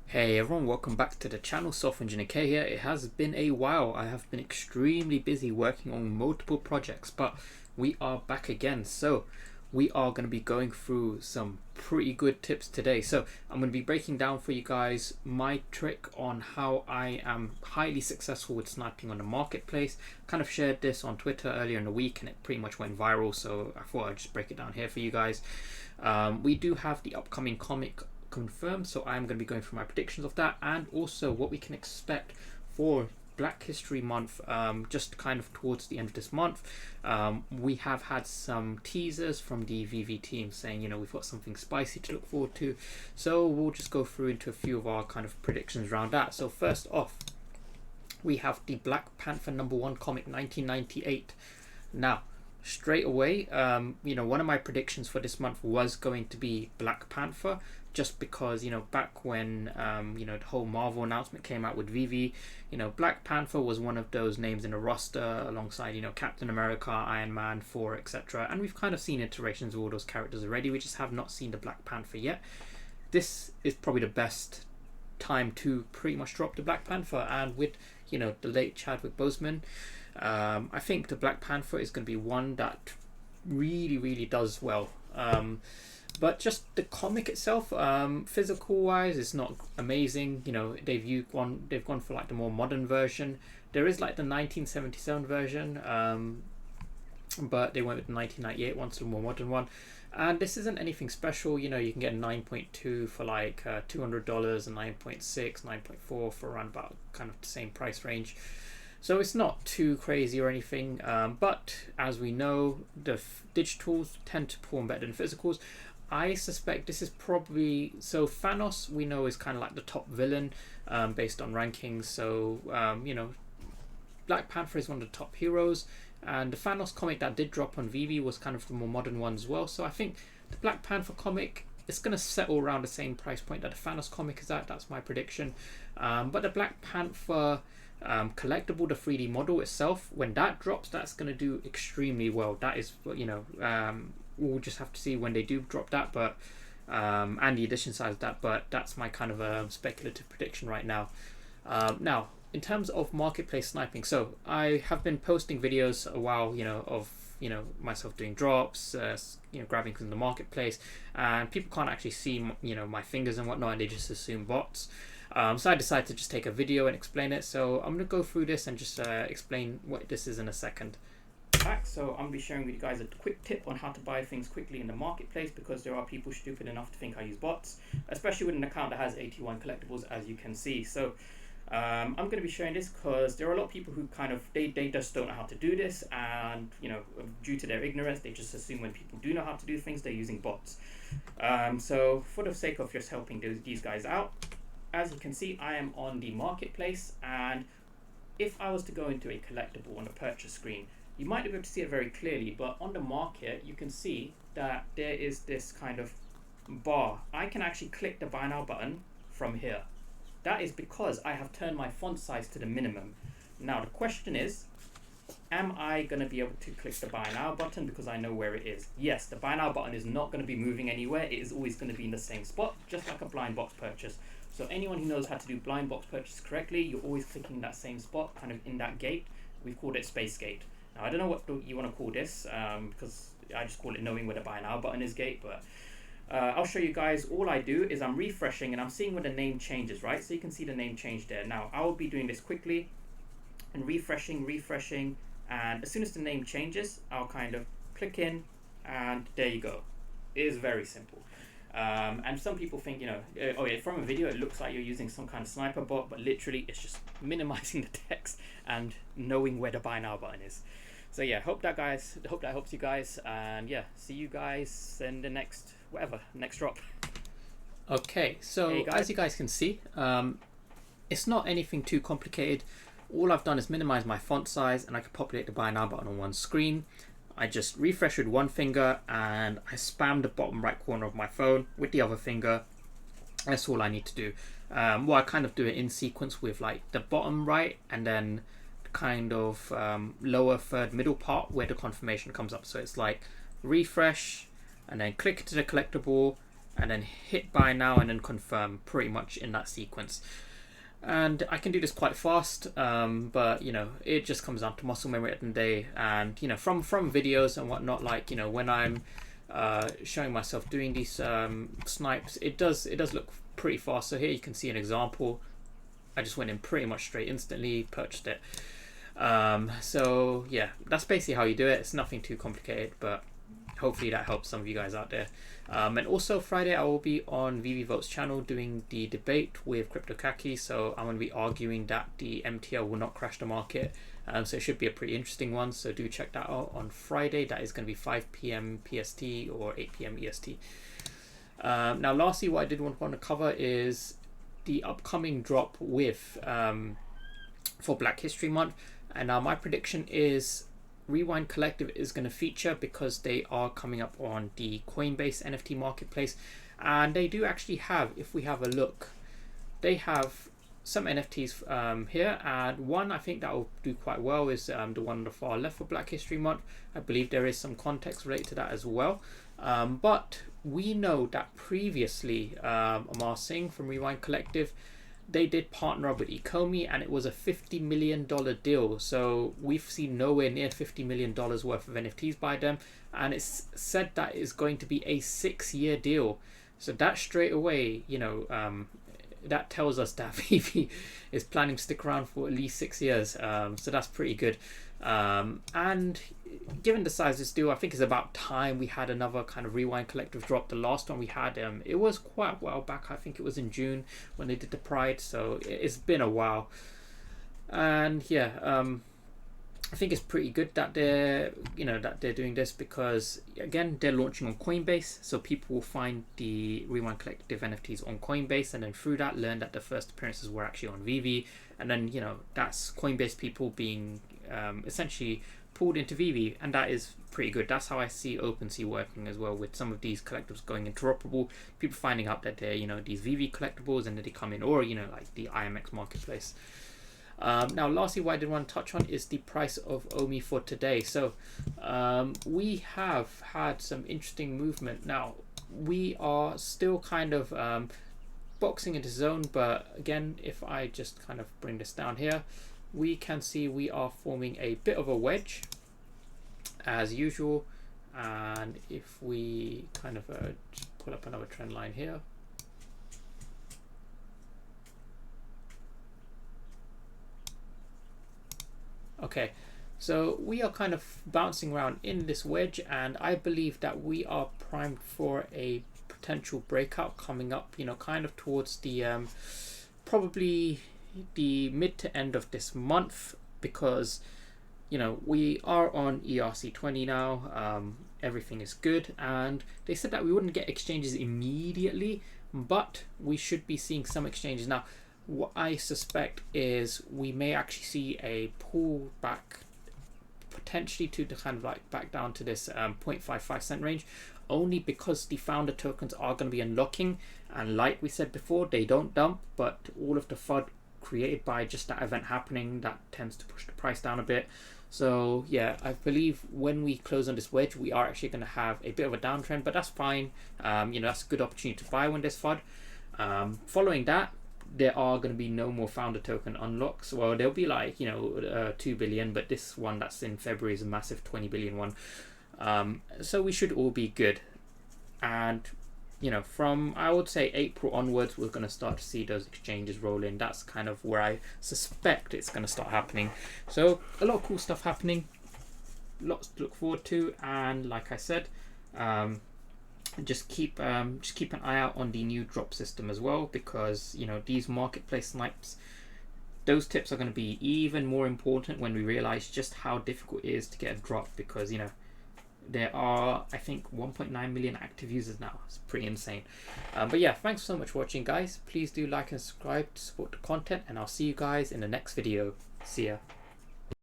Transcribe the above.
Hey everyone, welcome back to the channel. Software Engineer K here. It has been a while. I have been extremely busy working on multiple projects, but we are back again. So we are going to be going through some pretty good tips today. So I'm going to be breaking down for you guys my trick on how I am highly successful with sniping on the marketplace. Kind of shared this on Twitter earlier in the week and it pretty much went viral, so I thought I'd just break it down here for you guys. We do have the upcoming comic confirmed, so I'm going to be going through my predictions of that and also what we can expect for Black History Month, just kind of towards the end of this month. We have had some teasers from the VeVe team saying, you know, we've got something spicy to look forward to, so we'll just go through into a few of our kind of predictions around that. So first off, we have the Black Panther #1 comic 1998. Now straight away, you know, one of my predictions for this month was going to be Black Panther, just because, you know, back when you know, the whole Marvel announcement came out with VeVe, you know, Black Panther was one of those names in the roster alongside, you know, Captain America, Iron Man, Thor, etc. And we've kind of seen iterations of all those characters already. We just have not seen the Black Panther yet. This is probably the best time to pretty much drop the Black Panther, and with, you know, the late Chadwick Boseman, I think the Black Panther is going to be one that really does well. But just the comic itself, physical wise, it's not amazing. You know, they've gone for like the more modern version. There is like the 1977 version, but they went with the 1998 one, so the more modern one. And this isn't anything special. You know, you can get a 9.2 for like $200, and 9.6, 9.4 for around about kind of the same price range. So it's not too crazy or anything. But as we know, the digitals tend to perform better than physicals. I suspect this is probably, so Thanos we know is kind of like the top villain based on rankings. So you know, Black Panther is one of the top heroes, and the Thanos comic that did drop on VeVe was kind of the more modern one as well. So I think the Black Panther comic is going to settle around the same price point that the Thanos comic is at. That's my prediction. But the Black Panther collectible, the 3D model itself, when that drops, that's going to do extremely well. That is, you know, we'll just have to see when they do drop that, but and the edition size of that. But that's my kind of speculative prediction right now. Now, in terms of marketplace sniping, so I have been posting videos a while, you know, of, you know, myself doing drops, you know, grabbing things in the marketplace, and people can't actually see, you know, my fingers and whatnot, and they just assume bots. So I decided to just take a video and explain it. So I'm going to go through this and just explain what this is in a second. Back, so I'm going to be sharing with you guys a quick tip on how to buy things quickly in the marketplace, because there are people stupid enough to think I use bots, especially with an account that has 81 collectibles, as you can see. So I'm going to be sharing this because there are a lot of people who kind of, they just don't know how to do this, and, you know, due to their ignorance, they just assume when people do know how to do things, they're using bots. So for the sake of just helping these guys out, as you can see, I am on the marketplace, and if I was to go into a collectible on the purchase screen, you might be able to see it very clearly, but on the market you can see that there is this kind of bar. I can actually click the buy now button from here. That is because I have turned my font size to the minimum. Now the question is, am I going to be able to click the buy now button because I know where it is? Yes, the buy now button is not going to be moving anywhere. It is always going to be in the same spot, just like a blind box purchase. So anyone who knows how to do blind box purchase correctly, you're always clicking that same spot, kind of in that gate. We've called it space gate. Now I don't know what you want to call this, because I just call it knowing where the buy now button is gate, but I'll show you guys. All I do is I'm refreshing and I'm seeing where the name changes, right? So you can see the name change there. Now I will be doing this quickly and refreshing, and as soon as the name changes, I'll kind of click in, and there you go. It is very simple. And some people think, you know, oh yeah, from a video it looks like you're using some kind of sniper bot, but literally it's just minimizing the text and knowing where the buy now button is. So yeah, hope that helps you guys, and yeah, see you guys in the next drop. Okay, so hey as you guys can see, it's not anything too complicated. All I've done is minimize my font size, and I can populate the buy now button on one screen. I just refresh with one finger, and I spam the bottom right corner of my phone with the other finger. That's all I need to do. Well, I kind of do it in sequence with like the bottom right, and then kind of lower third middle part where the confirmation comes up. So it's like refresh, and then click to the collectible, and then hit buy now and then confirm, pretty much in that sequence. And I can do this quite fast, but you know, it just comes down to muscle memory at the end of the day. And you know, from videos and whatnot, like, you know, when I'm showing myself doing these snipes, it does look pretty fast. So here you can see an example. I just went in pretty much straight instantly, purchased it. So yeah, that's basically how you do it. It's nothing too complicated, but hopefully that helps some of you guys out there. And also Friday I will be on VeVeVote's channel doing the debate with CryptoKaki, so I'm going to be arguing that the MTL will not crash the market. So it should be a pretty interesting one, so do check that out on Friday. That is going to be 5 p.m. PST or 8 p.m. EST. Now lastly, what I did want to cover is the upcoming drop with for Black History Month. And now my prediction is Rewind Collective is going to feature, because they are coming up on the Coinbase NFT marketplace, and they do actually have, if we have a look, they have some NFTs here, and one I think that will do quite well is the one on the far left for Black History Month. I believe there is some context related to that as well, but we know that previously Amar Singh from Rewind Collective, they did partner up with Ecomi, and it was a $50 million deal. So we've seen nowhere near $50 million worth of NFTs by them, and it's said that it's going to be a 6-year deal. So that straight away, you know, that tells us that VeVe is planning to stick around for at least 6 years. So that's pretty good. And given the size of this deal, I think it's about time we had another kind of Rewind Collective drop. The last one we had, it was quite a while back. I think it was in June when they did the Pride, so it's been a while. And yeah, I think it's pretty good that they're doing this, because again, they're launching on Coinbase, so people will find the Rewind Collective NFTs on Coinbase, and then through that learn that the first appearances were actually on VeVe, and then, you know, that's Coinbase people being essentially pulled into VeVe, and that is pretty good. That's how I see OpenSea working as well, with some of these collectibles going interoperable, people finding out that they're, you know, these VeVe collectibles, and then they come in, or, you know, like the IMX marketplace. Now lastly, what I did want to touch on is the price of OMI for today. So we have had some interesting movement. Now we are still kind of boxing into zone, but again, if I just kind of bring this down here, we can see we are forming a bit of a wedge as usual. And if we kind of just pull up another trend line here, okay, so we are kind of bouncing around in this wedge, and I believe that we are primed for a potential breakout coming up, you know, kind of towards the probably the mid to end of this month, because, you know, we are on ERC20 now. Everything is good, and they said that we wouldn't get exchanges immediately, but we should be seeing some exchanges now. What I suspect is we may actually see a pullback, potentially to the kind of like back down to this 0.55 cent range, only because the founder tokens are going to be unlocking, and like we said before, they don't dump, but all of the FUD created by just that event happening, that tends to push the price down a bit. So yeah, I believe when we close on this wedge, we are actually going to have a bit of a downtrend, but that's fine. You know, that's a good opportunity to buy when there's FUD. Following that, there are going to be no more founder token unlocks. Well, there'll be like, you know, 2 billion, but this one that's in February is a massive 20 billion one. So we should all be good. And, you know, from, I would say, April onwards, we're going to start to see those exchanges roll in. That's kind of where I suspect it's going to start happening. So a lot of cool stuff happening, lots to look forward to. And like I said, just keep an eye out on the new drop system as well, because, you know, these marketplace snipes, those tips are going to be even more important when we realize just how difficult it is to get a drop, because, you know, there are, I think, 1.9 million active users now. It's pretty insane. But yeah, thanks so much for watching, guys. Please do like and subscribe to support the content, and I'll see you guys in the next video. See ya.